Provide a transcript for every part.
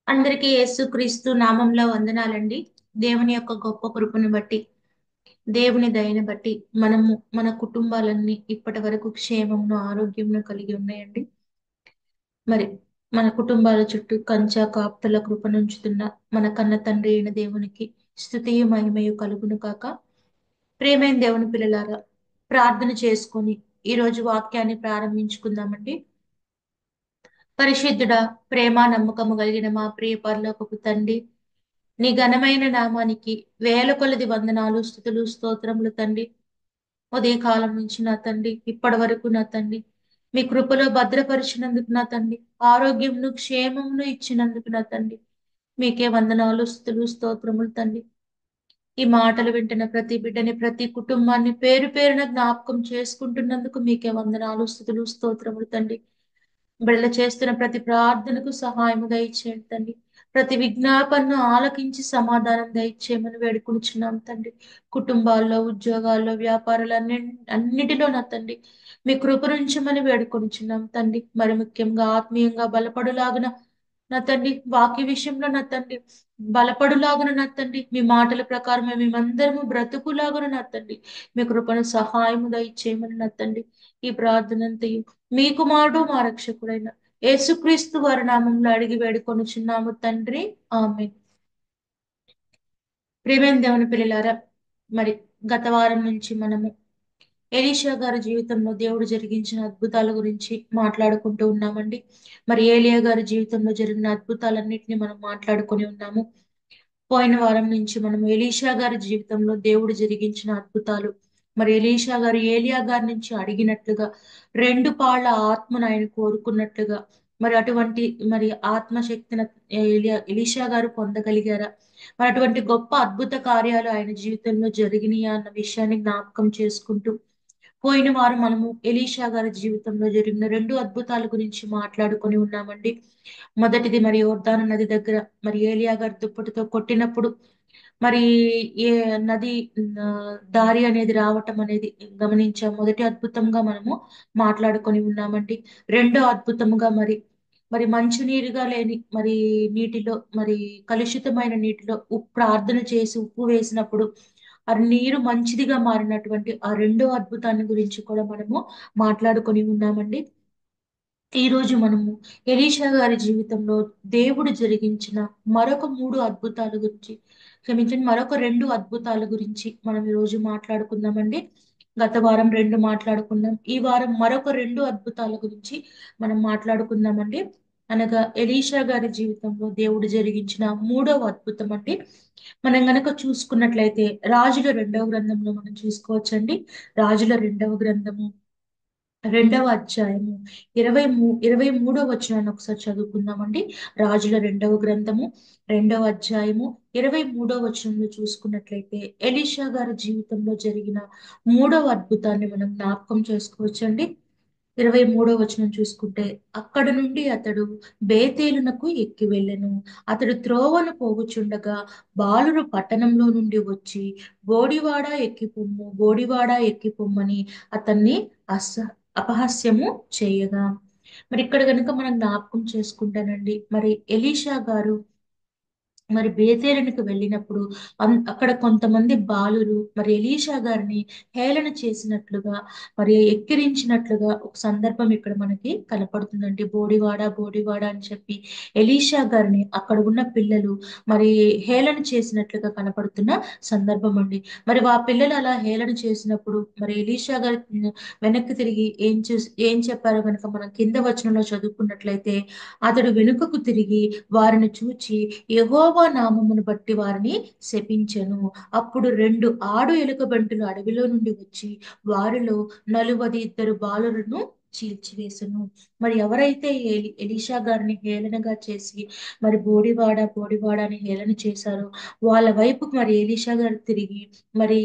అందరికీ యేసుక్రీస్తు నామంలో వందనాలండి. దేవుని యొక్క గొప్ప కృపను బట్టి, దేవుని దయని బట్టి మనము మన కుటుంబాలన్నీ ఇప్పటి వరకు క్షేమంను, ఆరోగ్యంను కలిగి ఉన్నాయండి. మరి మన కుటుంబాల చుట్టూ కంచ కాపుదల కృపనుంచుతున్న మన కన్న తండ్రి అయిన దేవునికి స్తుతియు మహిమయు కలుగును కాక. ప్రియమైన దేవుని పిల్లలారా, ప్రార్థన చేసుకొని ఈరోజు వాక్యాన్ని ప్రారంభించుకుందామండి. పరిశుద్ధుడా, ప్రేమ నమ్మకము కలిగిన మా ప్రియ పరలోకపు తండ్రి, నీ ఘనమైన నామానికి వేల కొలది వందనాలు, స్తుతులు, స్తోత్రములు తండ్రి. ఉదయకాలం నుంచి నా తండ్రి ఇప్పటి వరకు నా తండ్రి మీ కృపలో భద్రపరిచినందుకు నా తండ్రి, ఆరోగ్యంను క్షేమమును ఇచ్చినందుకు నా తండ్రి, మీకే వందనాలు, స్తుతులు, స్తోత్రములు తండ్రి. ఈ మాటలు వింటున్న ప్రతి బిడ్డని, ప్రతి కుటుంబాన్ని పేరు పేరున జ్ఞాపకం చేసుకుంటున్నందుకు మీకే వందనాలు, స్తుతులు, స్తోత్రములు తండ్రి. బిడ్డలు చేస్తున్న ప్రతి ప్రార్థనకు సహాయము దయచేయండి తండ్రి. ప్రతి విజ్ఞాపనను ఆలకించి సమాధానం దయచేయమని వేడుకొనుచున్నాం తండ్రి. కుటుంబాల్లో, ఉద్యోగాల్లో, వ్యాపారాలు అన్నిటిలో నా తండ్రి మీ కృప నుంచమని వేడుకొనుచున్నాం తండ్రి. మరి ముఖ్యంగా ఆత్మీయంగా బలపడులాగున నా తండ్రి, వాక్య విషయంలో నా తండ్రి బలపడులాగున నా తండ్రి, మీ మాటల ప్రకారం మేమందరము బ్రతుకులాగున నా తండ్రి మీ కృపను సహాయము దయచేయమని నా తండ్రి. ఈ ప్రార్థనంతయు మీ కుమారుడు మా రక్షకుడైన యేసుక్రీస్తు వారి నామంలో అడిగి వేడుకొనుచున్నాము తండ్రి. ఆమె. ప్రియమైన దేవుని పిల్లలారా, మరి గత వారం నుంచి మనము ఎలీషా గారి జీవితంలో దేవుడు జరిగించిన అద్భుతాల గురించి మాట్లాడుకుంటూ ఉన్నామండి. మరి ఏలియా గారి జీవితంలో జరిగిన అద్భుతాలన్నిటిని మనం మాట్లాడుకొని ఉన్నాము. పోయిన వారం నుంచి మనం ఎలీషా గారి జీవితంలో దేవుడు జరిగించిన అద్భుతాలు, మరి ఎలీషా గారు ఏలియా గారి నుంచి అడిగినట్లుగా రెండు పాళ్ళ ఆత్మను ఆయన కోరుకున్నట్లుగా, మరి అటువంటి మరి ఆత్మశక్తిని ఎలీషా గారు పొందగలిగారా, మరి అటువంటి గొప్ప అద్భుత కార్యాలు ఆయన జీవితంలో జరిగినాయా అన్న విషయాన్ని జ్ఞాపకం చేసుకుంటూ పోయిన వారం మనము ఎలీషా గారి జీవితంలో జరిగిన రెండు అద్భుతాల గురించి మాట్లాడుకొని ఉన్నామండి. మొదటిది మరి యోర్దాను నది దగ్గర మరి ఏలియా గారి దుప్పటితో కొట్టినప్పుడు మరి ఏ నది ఆ, దారి అనేది రావటం అనేది గమనించాం. మొదటి అద్భుతంగా మనము మాట్లాడుకొని ఉన్నామండి. రెండో అద్భుతంగా మరి మరి మంచినీరుగా లేని మరి నీటిలో, మరి కలుషితమైన నీటిలో ప్రార్థన చేసి ఉప్పు వేసినప్పుడు ఆ నీరు మంచిదిగా మారినటువంటి ఆ రెండో అద్భుతాన్ని గురించి కూడా మనము మాట్లాడుకొని ఉన్నామండి. ఈ రోజు మనము ఎలీషా గారి జీవితంలో దేవుడు జరిగించిన మరొక మూడు అద్భుతాల గురించి, క్షమించండి, మరొక రెండు అద్భుతాల గురించి మనం ఈ రోజు మాట్లాడుకుందామండి. గత వారం రెండు మాట్లాడుకున్నాం, ఈ వారం మరొక రెండు అద్భుతాల గురించి మనం మాట్లాడుకుందామండి. అనగా ఎలీషా గారి జీవితంలో దేవుడు జరిగించిన మూడవ అద్భుతం అండి. మనం గనక చూసుకున్నట్లయితే రాజుల రెండవ గ్రంథంలో మనం చూసుకోవచ్చండి. రాజుల రెండవ గ్రంథము రెండవ అధ్యాయము 23వ వచనాన్ని ఒకసారి చదువుకుందామండి. రాజుల రెండవ గ్రంథము రెండవ అధ్యాయము 23వ వచనంలో చూసుకున్నట్లయితే ఎలీషా గారి జీవితంలో జరిగిన మూడవ అద్భుతాన్ని మనం జ్ఞాపకం చేసుకోవచ్చండి. 23వ వచనం చూసుకుంటే, అక్కడ నుండి అతడు బేతేలునకు ఎక్కి వెళ్ళెను. అతడు త్రోవను పోగుచుండగా బాలురు పట్టణంలో నుండి వచ్చి బోడివాడ ఎక్కి పొమ్ము, బోడివాడ ఎక్కి పొమ్మని అతన్ని అస అపహాస్యము చేయగా. మరి ఇక్కడ కనుక మనం జ్ఞాపకం చేసుకుంటానండి, మరి ఎలీషా గారు మరి బేతేలునికి వెళ్ళినప్పుడు అక్కడ కొంతమంది బాలురు మరి ఎలీషా గారిని హేళన చేసినట్లుగా, మరి ఎక్కిరించినట్లుగా ఒక సందర్భం ఇక్కడ మనకి కనపడుతుందండి. బోడివాడ బోడివాడ అని చెప్పి ఎలీషా గారిని అక్కడ ఉన్న పిల్లలు మరి హేళన చేసినట్లుగా కనపడుతున్న సందర్భం అండి. మరి ఆ పిల్లలు అలా హేళన చేసినప్పుడు మరి ఎలీషా గారి వెనక్కి తిరిగి ఏం చెప్పారో కనుక మనం కింద వచనంలో చదువుకున్నట్లయితే, అతడు వెనుకకు తిరిగి వారిని చూచి యెహోవా నామమును బట్టి వారిని శపించెను. అప్పుడు రెండు ఆడు ఎలుకబంటులు అడవిలో నుండి వచ్చి వారిలో 42 బాలులను చీల్చివేసెను. మరి ఎవరైతే ఎలీషా గారిని హేళనగా చేసి మరి బోడివాడ బోడివాడ అని హేళన చేశారో వాళ్ళ వైపుకు మరి ఎలీషా గారు తిరిగి మరి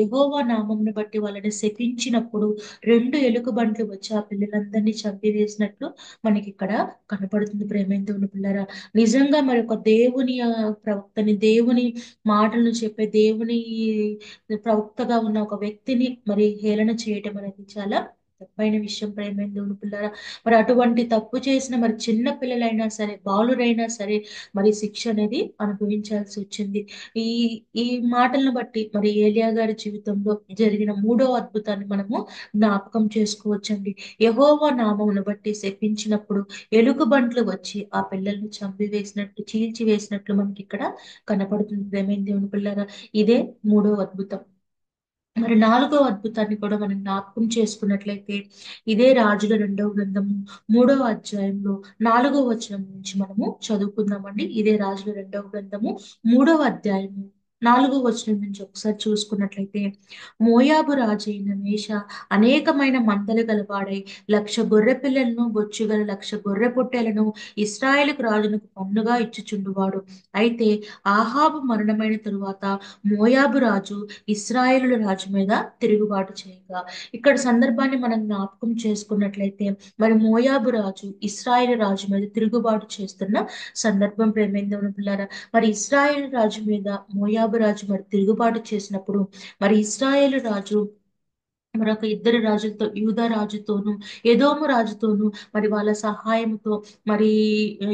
యెహోవా నామమును బట్టి వాళ్ళని శపించినప్పుడు రెండు ఎలుకబంట్లు వచ్చి ఆ పిల్లలందరినీ చంపివేసినట్లు మనకి ఇక్కడ కనపడుతుంది. ప్రేమైన దేవుని పిల్లరా, నిజంగా మరి ఒక దేవుని ప్రవక్తని, దేవుని మాటలను చెప్పే దేవుని ప్రవక్తగా ఉన్న ఒక వ్యక్తిని మరి హేళన చేయటం అనేది చాలా తప్పైన విషయం ప్రేమైన దేవుని పిల్లరా. మరి అటువంటి తప్పు చేసిన మరి చిన్న పిల్లలైనా సరే, బాలురైనా సరే మరి శిక్ష అనేది అనుభవించాల్సి వచ్చింది. ఈ ఈ మాటలను బట్టి మరి ఏలియా గారి జీవితంలో జరిగిన మూడో అద్భుతాన్ని మనము జ్ఞాపకం చేసుకోవచ్చండి. యెహోవా నామమును బట్టి శపించినప్పుడు ఎలుగుబంట్లు వచ్చి ఆ పిల్లల్ని చంపివేసినట్లు, చీల్చివేసినట్లు మనకి ఇక్కడ కనపడుతుంది ప్రేమైన దేవుని పిల్లరా. ఇదే మూడో అద్భుతం. మరి నాలుగో అద్భుతాన్ని కూడా మనం జ్ఞాపకం చేసుకున్నట్లయితే ఇదే రాజుల రెండవ గ్రంథము మూడవ అధ్యాయంలో 4వ వచనం నుంచి మనము చదువుకుందామండి. ఇదే రాజుల రెండవ గ్రంథము మూడవ అధ్యాయము 4వ వచనం నుంచి ఒకసారి చూసుకున్నట్లయితే, మోయాబు రాజైన మేష అనేకమైన మందలు గలవాడై 1,00,000 గొర్రె పిల్లలను బొచ్చుగల 1,00,000 గొర్రె పొట్టేలను ఇస్రాయేలుకు రాజునకు పన్నుగా ఇచ్చుచుండువాడు. అయితే ఆహాబు మరణమైన తరువాత మోయాబు రాజు ఇస్రాయేలు రాజు మీద తిరుగుబాటు చేయగా, ఇక్కడ సందర్భాన్ని మనం జ్ఞాపకం చేసుకున్నట్లయితే మరి మోయాబు రాజు ఇస్రాయేల్ రాజు మీద తిరుగుబాటు చేస్తున్న సందర్భం ప్రేమైన దేవుని పిల్లారా. మరి ఇస్రాయేల్ రాజు మీద మోయాబు రాజు మరి తిరుగుబాటు చేసినప్పుడు మరి ఇస్రాయేల్ రాజు మరొక ఇద్దరు రాజులతో, యూదా రాజుతోను ఎదోము రాజుతోను మరి వాళ్ళ సహాయంతో మరి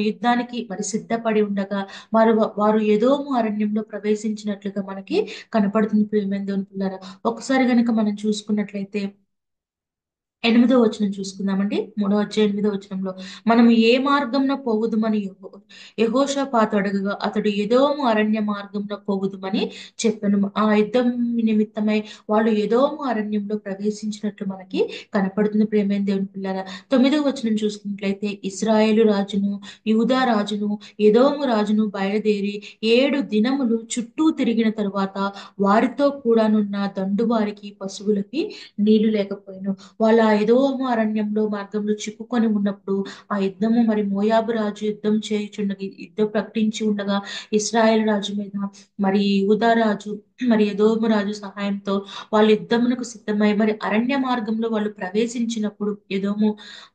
యుద్ధానికి మరి సిద్ధపడి ఉండగా వారు ఎదోము అరణ్యంలో ప్రవేశించినట్లుగా మనకి కనపడుతుంది ప్రియమైన దేవుని పిల్లారా. ఒకసారి గనుక మనం చూసుకున్నట్లయితే 8వ వచనం చూసుకుందామండి. 3వ అధ్యాయం 8వ వచనంలో, మనం ఏ మార్గంలో పోవుదుమని యెహోషాపాతు అడగగా అతడు ఎదోము అరణ్య మార్గంలో పోవుదుమని చెప్పెను. ఆ యుద్ధం నిమిత్తమై వాళ్ళు ఎదోము అరణ్యంలో ప్రవేశించినట్లు మనకి కనపడుతుంది ప్రియమైన దేవుని పిల్లరా. 9వ వచనం చూసుకున్నట్లయితే, ఇస్రాయేలు రాజును యూదా రాజును ఎదోము రాజును బయలుదేరి 7 దినములు చుట్టూ తిరిగిన తరువాత వారితో కూడానున్న దండువారికి పశువులకి నీళ్లు లేకపోయాను. వాళ్ళ ఆ ఎదోము అరణ్యంలో మార్గంలో చిక్కుకొని ఉన్నప్పుడు ఆ యుద్ధము మరి మోయాబు రాజు యుద్ధం చేయుచుండగా, యుద్ధం ప్రకటించి ఉండగా ఇస్రాయేల్ రాజు మీద మరి యూదా రాజు మరి ఎదోము రాజు సహాయంతో వాళ్ళు యుద్ధమునకు సిద్ధమై మరి అరణ్య మార్గంలో వాళ్ళు ప్రవేశించినప్పుడు, ఎదోము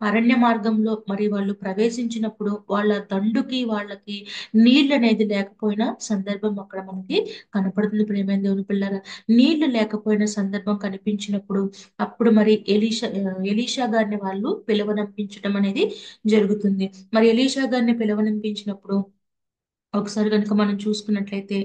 అరణ్య మార్గంలో మరి వాళ్ళు ప్రవేశించినప్పుడు వాళ్ళ దండుకి వాళ్ళకి నీళ్ళు అనేది లేకపోయిన సందర్భం అక్కడ మనకి కనపడుతుంది ప్రియమైన దేవుని పిల్లరా. నీళ్లు లేకపోయిన సందర్భం కనిపించినప్పుడు అప్పుడు మరి ఎలీషా గారిని వాళ్ళు పిలువనంపించడం అనేది జరుగుతుంది. మరి ఎలీషా గారిని పిలువనంపించినప్పుడు ఒకసారి కనుక మనం చూసుకున్నట్లయితే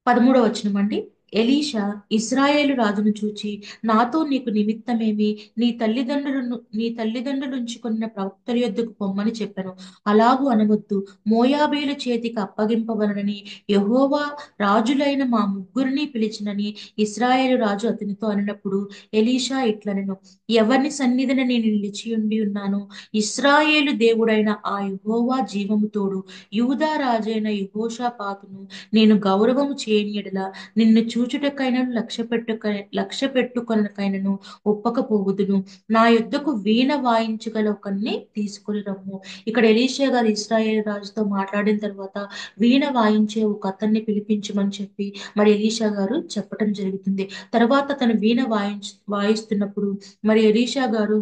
13వ వచనం అండి. ఎలీషా ఇస్రాయేలు రాజును చూచి, నాతో నీకు నిమిత్తమేమి, నీ తల్లిదండ్రులు ఉంచుకున్న ప్రవక్తల యొద్దకు పొమ్మని చెప్పాను. అలాగూ అనవద్దు, మోయాబీల చేతికి అప్పగింపవలనని యెహోవా రాజులైన మా ముగ్గురిని పిలిచినని ఇస్రాయేలు రాజు అతనితో అనినప్పుడు ఎలీషా ఇట్లనెను, ఎవరిని సన్నిధిన నేను నిలిచి ఉండి ఉన్నాను, ఇస్రాయేలు దేవుడైన ఆ యెహోవా జీవము తోడు యూదా రాజైన యెహోషాపాతును నేను గౌరవము చేయని యెడల నిన్ను చూచుటకైనను లక్ష్య పెట్టుకొనకైనను ఒప్పకపోవుదును. నా యుద్ధకు వీణ వాయించగల ఒకరిని తీసుకొని రమ్ము. ఇక్కడ ఎలీషా గారు ఇశ్రాయేలు రాజుతో మాట్లాడిన తర్వాత వీణ వాయించే ఒక అతన్ని పిలిపించమని చెప్పి మరి ఎలీషా గారు చెప్పటం జరుగుతుంది. తర్వాత తను వీణ వాయిస్తున్నప్పుడు మరి ఎలీషా గారు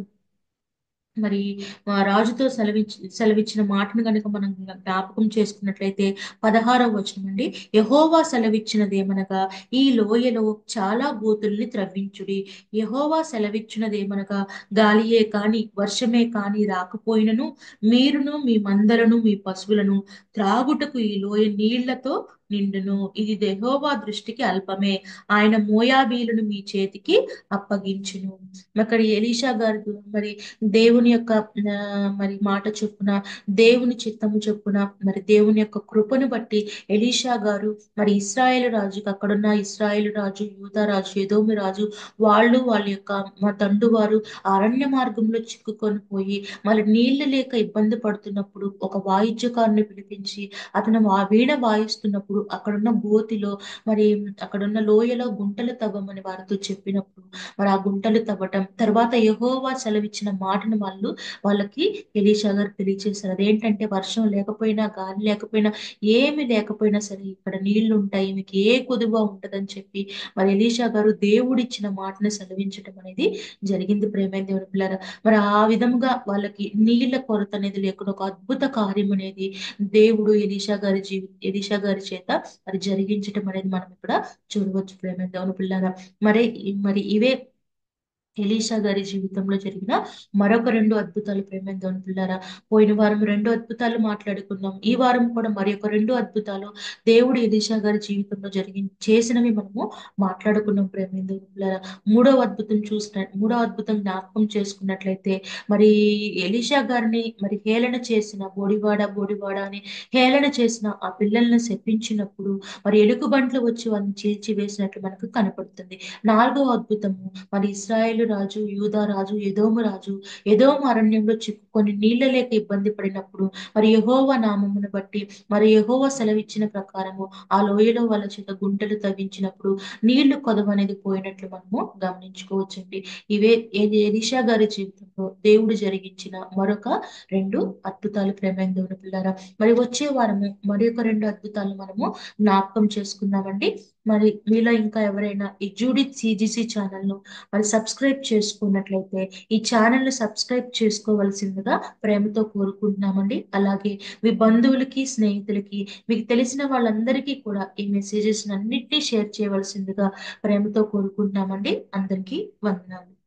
మరి రాజుతో సెలవిచ్చిన మాటను కనుక మనం జ్ఞాపకం చేసుకున్నట్లయితే 16వ వచనం అండి. యెహోవా సెలవిచ్చినదేమనగా ఈ లోయలో చాలా గోతుల్ని త్రవ్వించుడి. యెహోవా సెలవిచ్చినదేమనగా గాలియే కాని వర్షమే కాని రాకపోయినను మీరును మీ మందలను మీ పశువులను త్రాగుటకు ఈ లోయ నీళ్లతో నిండును. ఇది యెహోవా దృష్టికి అల్పమే. ఆయన మోయాబీలను మీ చేతికి అప్పగించును. అక్కడ ఎలీషా గారు మరి దేవుని యొక్క మరి మాట చొప్పున, దేవుని చిత్తము చొప్పున మరి దేవుని యొక్క కృపను బట్టి ఎలీషా గారు మరి ఇస్రాయేలు రాజుకి, అక్కడున్న ఇస్రాయేలు రాజు, యూదా రాజు, ఎదోము రాజు వాళ్ళ యొక్క తండు వారు అరణ్య మార్గంలో చిక్కుకొని పోయి మళ్ళీ నీళ్లు లేక ఇబ్బంది పడుతున్నప్పుడు ఒక వాయిద్యకారుని పిలిపించి అతను వీణ వాయిస్తున్నప్పుడు అక్కడున్న గోతిలో మరి అక్కడున్న లోయలో గుంటలు తవ్వమని వారితో చెప్పినప్పుడు మరి ఆ గుంటలు తవ్వటం, తర్వాత యెహోవా సెలవిచ్చిన మాటను వాళ్ళకి ఎలీషా గారు తెలియచేశారు. అదేంటంటే వర్షం లేకపోయినా, గాలి లేకపోయినా, ఏమి లేకపోయినా సరే ఇక్కడ నీళ్లు ఉంటాయి, మీకు ఏ కొదువ ఉంటదని చెప్పి మరి ఎలీషా గారు దేవుడిచ్చిన మాటను సెలవించడం అనేది జరిగింది ప్రేమైన దేవుని పిల్లరా. మరి ఆ విధముగా వాళ్ళకి నీళ్ల కొరత అనేది లేకుండా ఒక అద్భుత కార్యం అనేది దేవుడు ఎలీషా గారి చేత అది జరిగించటం అనేది మనం ఇక్కడ చూడవచ్చు ప్రేమ దేవుని పిల్లారా. మరి ఇవే ఎలీషా గారి జీవితంలో జరిగిన మరొక రెండు అద్భుతాలు ప్రేమ దేవుని పిల్లారా. పోయిన వారం రెండు అద్భుతాలు మాట్లాడుకున్నాం. ఈ వారం కూడా మరి ఒక రెండు అద్భుతాలు దేవుడు ఎలీషా గారి జీవితంలో చేసినవి మనము మాట్లాడుకున్నాం ప్రేమ దేవుని పిల్లారా. మూడో అద్భుతం జ్ఞాపకం చేసుకున్నట్లయితే, మరి ఎలీషా గారిని మరి హేళన చేసిన బోడివాడ బోడివాడ అని హేళన చేసిన ఆ పిల్లల్ని శపించినప్పుడు మరి ఎలుగుబంట్లు వచ్చి వాళ్ళని చీల్చివేసినట్లు మనకు కనపడుతుంది. నాలుగో అద్భుతము, మరి ఇస్రాయేలు రాజు, యూదా రాజు, ఎదోము రాజు ఎదోము అరణ్యంలో చిక్కుకొని నీళ్ల లేక ఇబ్బంది పడినప్పుడు మరి యెహోవా నామమును బట్టి మరి యెహోవా సెలవిచ్చిన ప్రకారము ఆ లోయలో వాళ్ళ చేత గుంటలు తవ్వించినప్పుడు నీళ్లు కొదవ అనేది పోయినట్లు మనము గమనించుకోవచ్చండి. ఇవే ఎలీషా గారి జీవితంలో దేవుడు జరిగించిన మరొక రెండు అద్భుతాలు ప్రేమైన దేవుని పిల్లారా. మరి వచ్చే వారము మరి ఒక రెండు అద్భుతాలు మనము జ్ఞాపకం చేసుకుందామండి. మరి మీలో ఇంకా ఎవరైనా ఈ జూడిత్ సిజిసి ఛానల్ ను మరి సబ్స్క్రైబ్ చేసుకున్నట్లయితే ఈ ఛానల్ ను సబ్స్క్రైబ్ చేసుకోవలసిందిగా ప్రేమతో కోరుకుంటున్నామండి. అలాగే మీ బంధువులకి, స్నేహితులకి, మీకు తెలిసిన వాళ్ళందరికీ కూడా ఈ మెసేజెస్ అన్నిటినీ షేర్ చేయవలసిందిగా ప్రేమతో కోరుకుంటున్నామండి. అందరికీ వందనాలు.